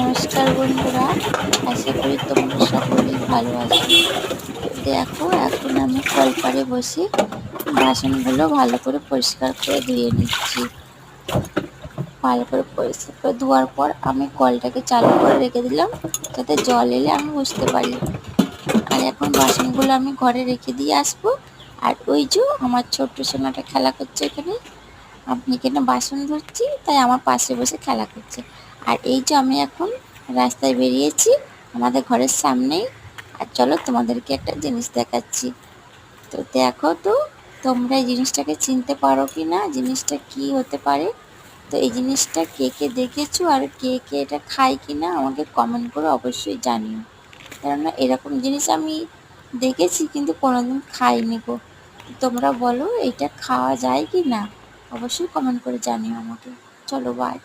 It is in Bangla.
নমস্কার বন্ধুরা, আশা করি তোমরা সকলেই ভালো আছো। দেখো, এখন আমি কলপাড়ে বসে বাসনগুলো ভালো করে পরিষ্কার করে ধুয়ে নিচ্ছি। ভালো করে পরিষ্কার করে ধোয়ার পর আমি কলটাকে চালু করে রেখে দিলাম, যাতে জল এলে আমি বুঝতে পারি। আর এখন বাসনগুলো আমি ঘরে রেখে দিয়ে আসবো। আর ওই যে আমার ছোট্ট সোনাটা খেলা করছে এখানে, আমি এখানে বাসন ধুচ্ছি, তাই আমার পাশে বসে খেলা করছে। আর এই যে আমি এখন রাস্তায় বেরিয়েছি আমাদের ঘরের সামনেই। আর চলো তোমাদেরকে একটা জিনিস দেখাচ্ছি। তো দেখো তো, তোমরা এই জিনিসটাকে চিনতে পারো কি না, জিনিসটা কি হতে পারে। তো এই জিনিসটা কে কে দেখেছো আর কে কে এটা খায় কি না আমাকে কমেন্ট করে অবশ্যই জানিও। কেননা এরকম জিনিস আমি দেখেছি কিন্তু কোনোদিন খাইনি গো। তোমরা বলো এটা খাওয়া যায় কি না, অবশ্যই কমেন্ট করে জানিও আমাকে। চলো, বাই।